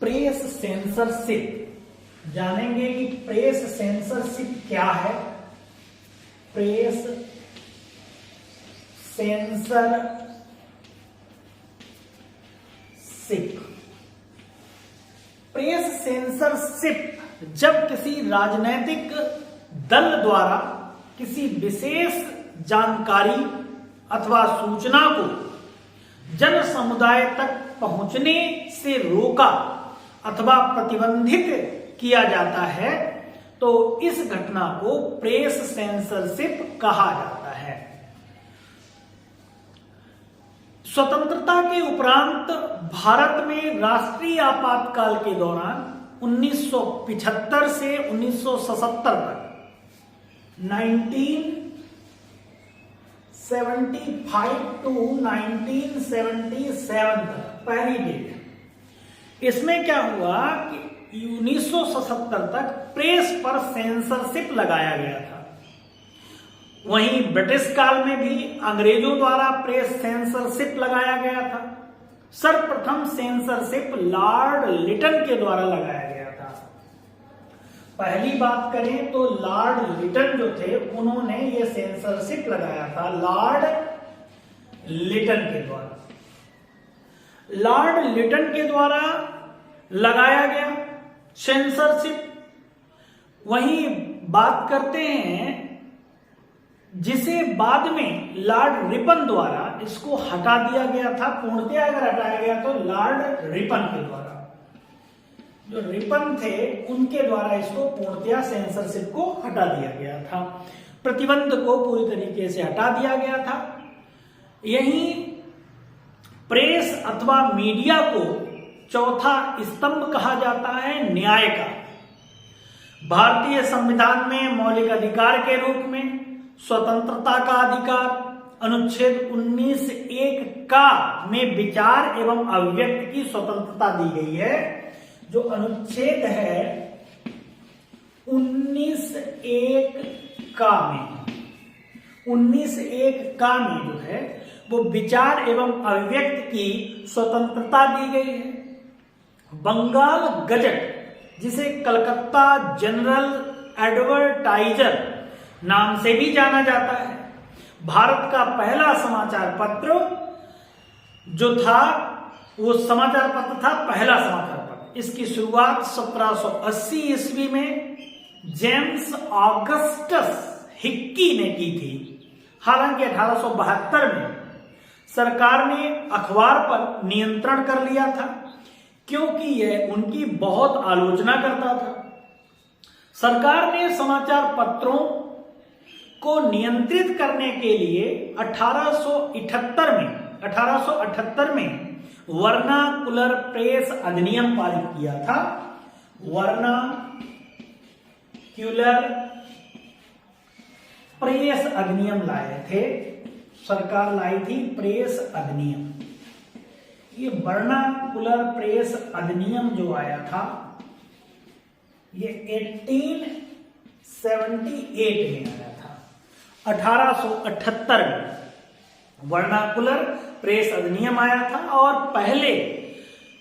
Press censorship, जानेंगे कि press censorship क्या है। प्रेस सेंसरशिप, प्रेस सेंसरशिप जब किसी राजनीतिक दल द्वारा किसी विशेष जानकारी अथवा सूचना को जन समुदाय तक पहुंचने से रोका अथवा प्रतिबंधित किया जाता है तो इस घटना को प्रेस सेंसरशिप कहा जाता है। स्वतंत्रता के उपरांत भारत में राष्ट्रीय आपातकाल के दौरान 1975 से 1977 तक 1975 टू 1977 तक पहली डेट। इसमें क्या हुआ कि 1977 तक प्रेस पर सेंसरशिप लगाया गया था। वहीं ब्रिटिश काल में भी अंग्रेजों द्वारा प्रेस सेंसरशिप लगाया गया था। सर्वप्रथम सेंसरशिप लॉर्ड लिटन के द्वारा लगाया गया था। पहली बात करें तो लॉर्ड लिटन जो थे उन्होंने ये सेंसरशिप लगाया था, लॉर्ड लिटन के द्वारा। लॉर्ड लिटन के द्वारा लगाया गया सेंसरशिप। वहीं बात करते हैं जिसे बाद में लॉर्ड रिपन द्वारा इसको हटा दिया गया था, पूर्णतया अगर हटाया गया तो लॉर्ड रिपन के द्वारा, जो रिपन थे उनके द्वारा इसको पूर्णतया सेंसरशिप को हटा दिया गया था। प्रतिबंध को पूरी तरीके से हटा दिया गया था। यही प्रेस अथवा मीडिया को चौथा स्तंभ कहा जाता है न्याय का। भारतीय संविधान में मौलिक अधिकार के रूप में स्वतंत्रता का अधिकार अनुच्छेद 19(1) का में विचार एवं अभिव्यक्ति की स्वतंत्रता दी गई है। जो अनुच्छेद है 19(1) का में, 19(1) का में जो है वो विचार एवं अभिव्यक्ति की स्वतंत्रता दी गई है। बंगाल गजट, जिसे कलकत्ता जनरल एडवर्टाइजर नाम से भी जाना जाता है, भारत का पहला समाचार पत्र जो था वो समाचार पत्र था, पहला समाचार पत्र। इसकी शुरुआत 1780 ईस्वी में जेम्स ऑगस्टस हिक्की ने की थी। हालांकि 1872 में सरकार ने अखबार पर नियंत्रण कर लिया था क्योंकि यह उनकी बहुत आलोचना करता था। सरकार ने समाचार पत्रों को नियंत्रित करने के लिए 1878 में वर्नाकुलर प्रेस अधिनियम पारित किया था। वर्नाक्यूलर प्रेस अधिनियम लाए थे, सरकार लाई थी प्रेस अधिनियम। ये वर्नाकुलर प्रेस अधिनियम जो आया था ये 1878 में आया था। 1878 में वर्नाकुलर प्रेस अधिनियम आया था और पहले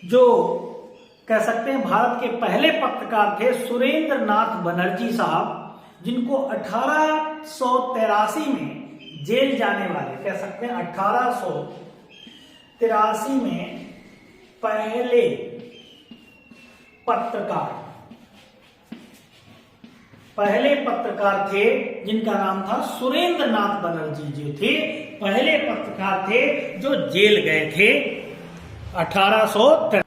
जो कह सकते हैं भारत के पहले पत्रकार थे सुरेंद्र नाथ बनर्जी साहब, जिनको 1883 में जेल जाने वाले कह सकते हैं। 1883 में पहले पत्रकार थे जिनका नाम था सुरेंद्र नाथ बनर्जी, जो थे पहले पत्रकार थे जो जेल गए थे 1883।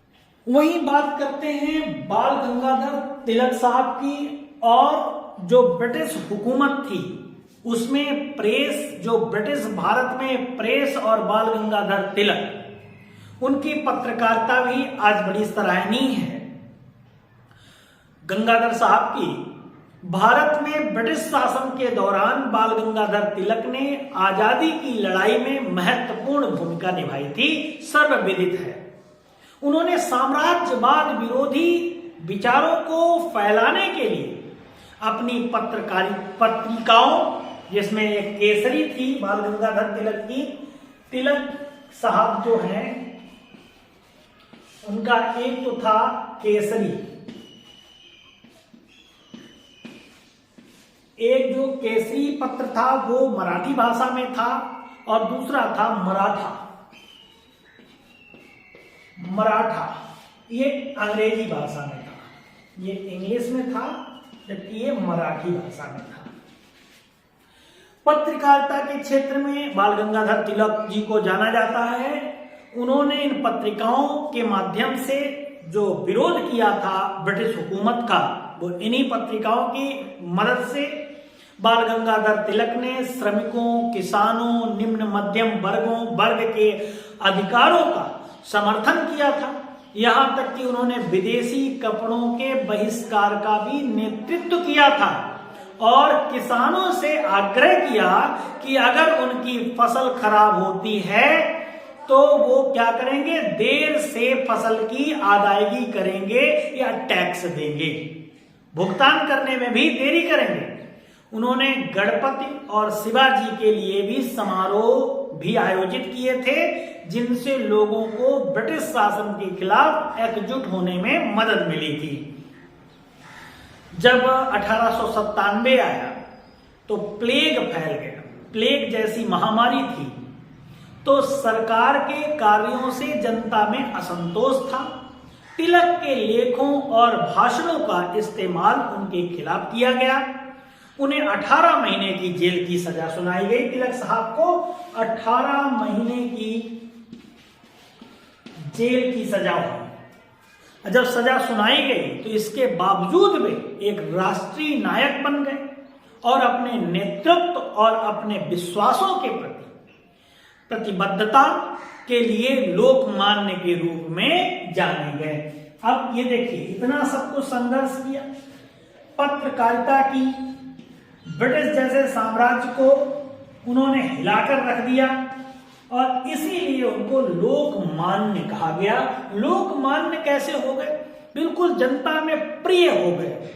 वहीं बात करते हैं बाल गंगाधर तिलक साहब की, और जो ब्रिटिश हुकूमत थी उसमें प्रेस, जो ब्रिटिश भारत में प्रेस और बाल गंगाधर तिलक, उनकी पत्रकारिता भी आज बड़ी सराहनीय है। गंगाधर साहब की भारत में ब्रिटिश शासन के दौरान बाल गंगाधर तिलक ने आजादी की लड़ाई में महत्वपूर्ण भूमिका निभाई थी, सर्वविदित है। उन्होंने साम्राज्यवाद विरोधी विचारों को फैलाने के लिए अपनी पत्रिकाओं, जिसमें एक केसरी थी बाल गंगाधर तिलक की, तिलक साहब जो हैं उनका एक तो था केसरी, एक जो केसरी पत्र था वो मराठी भाषा में था और दूसरा था मराठा, ये अंग्रेजी भाषा में था, ये इंग्लिश में था जबकि ये मराठी भाषा में था। पत्रकारिता के क्षेत्र में बाल गंगाधर तिलक जी को जाना जाता है। उन्होंने इन पत्रिकाओं के माध्यम से जो विरोध किया था ब्रिटिश हुकूमत का, वो इन्हीं पत्रिकाओं की मदद से बाल गंगाधर तिलक ने श्रमिकों, किसानों, निम्न मध्यम वर्ग के अधिकारों का समर्थन किया था। यहां तक कि उन्होंने विदेशी कपड़ों के बहिष्कार का भी नेतृत्व किया था और किसानों से आग्रह किया कि अगर उनकी फसल खराब होती है तो वो क्या करेंगे, देर से फसल की अदायगी करेंगे या टैक्स देंगे, भुगतान करने में भी देरी करेंगे। उन्होंने गणपति और शिवाजी के लिए भी समारोह भी आयोजित किए थे, जिनसे लोगों को ब्रिटिश शासन के खिलाफ एकजुट होने में मदद मिली थी। जब 1897 आया तो प्लेग फैल गया, प्लेग जैसी महामारी थी, तो सरकार के कार्यों से जनता में असंतोष था। तिलक के लेखों और भाषणों का इस्तेमाल उनके खिलाफ किया गया। उन्हें 18 महीने की जेल की सजा सुनाई गई। तिलक साहब को 18 महीने की जेल की सजा हुई। जब सजा सुनाई गई तो इसके बावजूद वे एक राष्ट्रीय नायक बन गए और अपने नेतृत्व और अपने विश्वासों के प्रति प्रतिबद्धता के लिए लोकमान्य के रूप में जाने गए। अब ये देखिए, इतना सब कुछ संघर्ष किया, पत्रकारिता की, ब्रिटिश जैसे साम्राज्य को उन्होंने हिलाकर रख दिया और इसीलिए उनको लोकमान्य कहा गया। लोकमान्य कैसे हो गए? बिल्कुल जनता में प्रिय हो गए।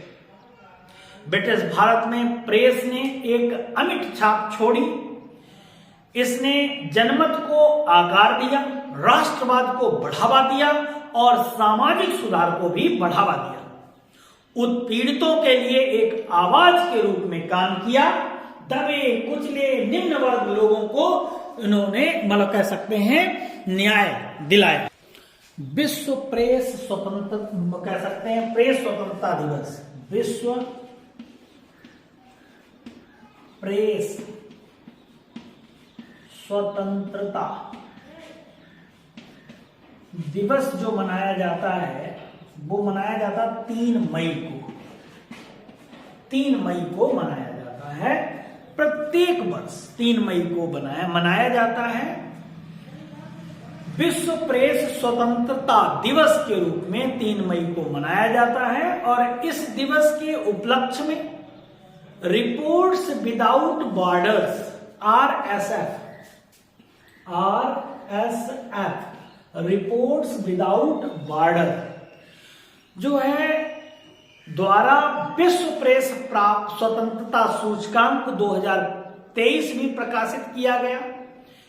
ब्रिटिश भारत में प्रेस ने एक अमिट छाप छोड़ी। इसने जनमत को आकार दिया, राष्ट्रवाद को बढ़ावा दिया और सामाजिक सुधार को भी बढ़ावा दिया। उत्पीड़ितों के लिए एक आवाज के रूप में काम किया। दबे कुचले निम्न वर्ग लोगों को इन्होंने मतलब कह सकते हैं न्याय दिलाया। विश्व प्रेस स्वतंत्रता कह सकते हैं, प्रेस स्वतंत्रता दिवस, विश्व प्रेस स्वतंत्रता दिवस जो मनाया जाता है वो मनाया जाता 3 मई को। 3 मई को मनाया जाता है, प्रत्येक वर्ष 3 मई को मनाया जाता है। विश्व प्रेस स्वतंत्रता दिवस के रूप में 3 मई को मनाया जाता है और इस दिवस के उपलक्ष्य में reports without borders RSF reports without border जो है द्वारा विश्व प्रेस स्वतंत्रता सूचकांक 2023 भी प्रकाशित किया गया।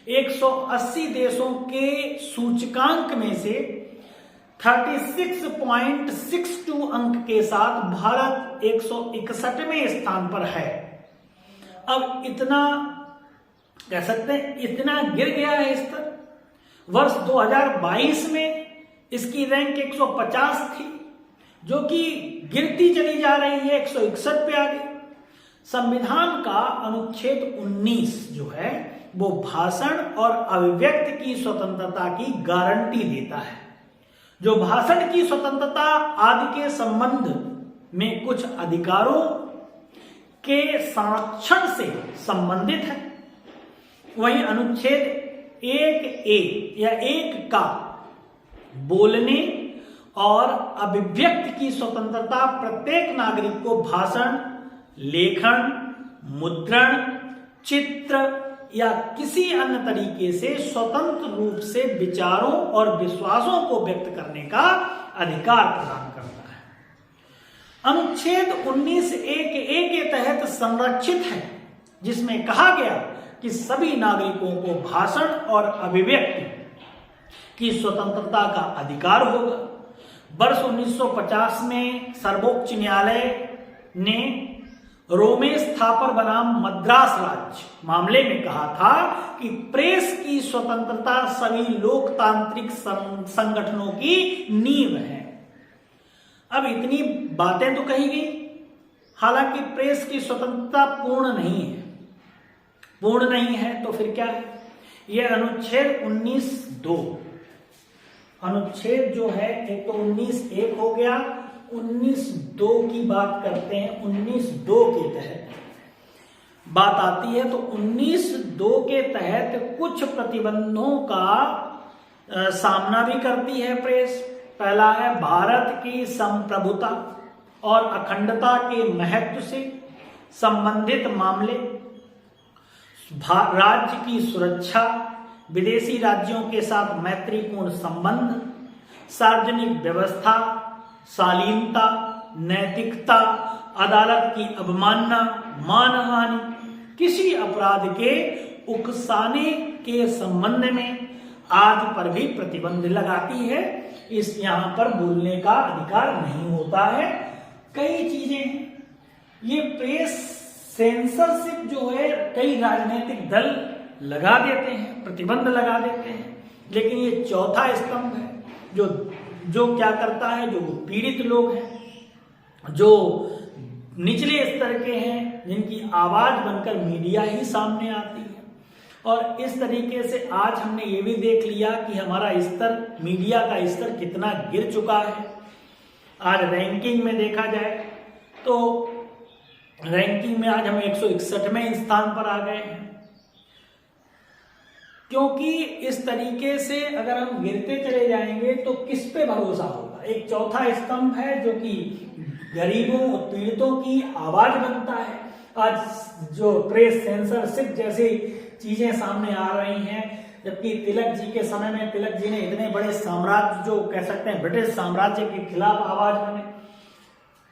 180 देशों के सूचकांक में से 36.62 अंक के साथ भारत 161वें स्थान पर है। अब इतना कह सकते हैं, इतना गिर गया है स्तर। वर्ष 2022 में इसकी रैंक 150 थी, जो कि गिरती चली जा रही है, 161 पे आ गई। संविधान का अनुच्छेद 19 जो है वो भाषण और अभिव्यक्ति की स्वतंत्रता की गारंटी देता है। जो भाषण की स्वतंत्रता आदि के संबंध में कुछ अधिकारों के संरक्षण से संबंधित है। वहीं अनुच्छेद 1A या 1 का बोलने और अभिव्यक्ति की स्वतंत्रता प्रत्येक नागरिक को भाषण, लेखन, मुद्रण, चित्र या किसी अन्य तरीके से स्वतंत्र रूप से विचारों और विश्वासों को व्यक्त करने का अधिकार प्रदान करता है। अनुच्छेद 19(1)(a) के तहत संरक्षित है, जिसमें कहा गया कि सभी नागरिकों को भाषण और अभिव्यक्ति की स्वतंत्रता का अधिकार होगा। वर्ष 1950 में सर्वोच्च न्यायालय ने रोमेश थापर बनाम मद्रास राज्य मामले में कहा था कि प्रेस की स्वतंत्रता सभी लोकतांत्रिक संगठनों की नींव है। अब इतनी बातें तो कही गई, हालांकि प्रेस की स्वतंत्रता पूर्ण नहीं है तो फिर क्या है? यह अनुच्छेद 19(2), अनुच्छेद जो है एक तो 19(1) हो गया, 19(2) की बात करते हैं। 19(2) के तहत बात आती है तो 19(2) के तहत कुछ प्रतिबंधों का सामना भी करती है प्रेस। पहला है भारत की संप्रभुता और अखंडता के महत्व से संबंधित मामले, राज्य की सुरक्षा, विदेशी राज्यों के साथ मैत्रीपूर्ण संबंध, सार्वजनिक व्यवस्था, शालीनता, नैतिकता, अदालत की अवमानना, मानहानि, किसी अपराध के उकसाने के संबंध में आदि पर भी प्रतिबंध लगाती है। इस यहाँ पर बोलने का अधिकार नहीं होता है। कई चीजें हैं। ये प्रेस सेंसरशिप जो है कई राजनीतिक दल लगा देते हैं, प्रतिबंध लगा देते हैं, लेकिन ये चौथा स्तंभ है जो क्या करता है, जो पीड़ित लोग हैं, जो निचले स्तर के हैं, जिनकी आवाज बनकर मीडिया ही सामने आती है। और इस तरीके से आज हमने ये भी देख लिया कि हमारा स्तर, मीडिया का स्तर कितना गिर चुका है। आज रैंकिंग में देखा जाए तो रैंकिंग में आज हम 161वें स्थान पर आ गए हैं। क्योंकि इस तरीके से अगर हम गिरते चले जाएंगे तो किस पे भरोसा होगा? एक चौथा स्तंभ है जो कि गरीबों और पीड़ितों की आवाज बनता है। आज जो प्रेस सेंसरशिप जैसी चीजें सामने आ रही हैं, जबकि तिलक जी के समय में तिलक जी ने इतने बड़े साम्राज्य, जो कह सकते हैं ब्रिटिश साम्राज्य के खिलाफ आवाज बने,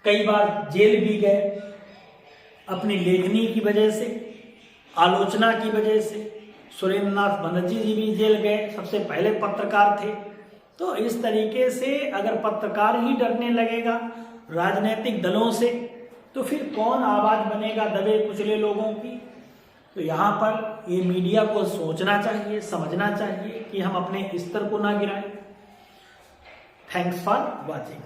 कई बार जेल भी गए अपनी लेखनी की वजह से, आलोचना की वजह से। सुरेंद्रनाथ बनर्जी जी भी जेल गए, सबसे पहले पत्रकार थे। तो इस तरीके से अगर पत्रकार ही डरने लगेगा राजनीतिक दलों से, तो फिर कौन आवाज बनेगा दबे कुचले लोगों की? तो यहाँ पर ये मीडिया को सोचना चाहिए, समझना चाहिए कि हम अपने स्तर को ना गिराएं। Thanks for watching.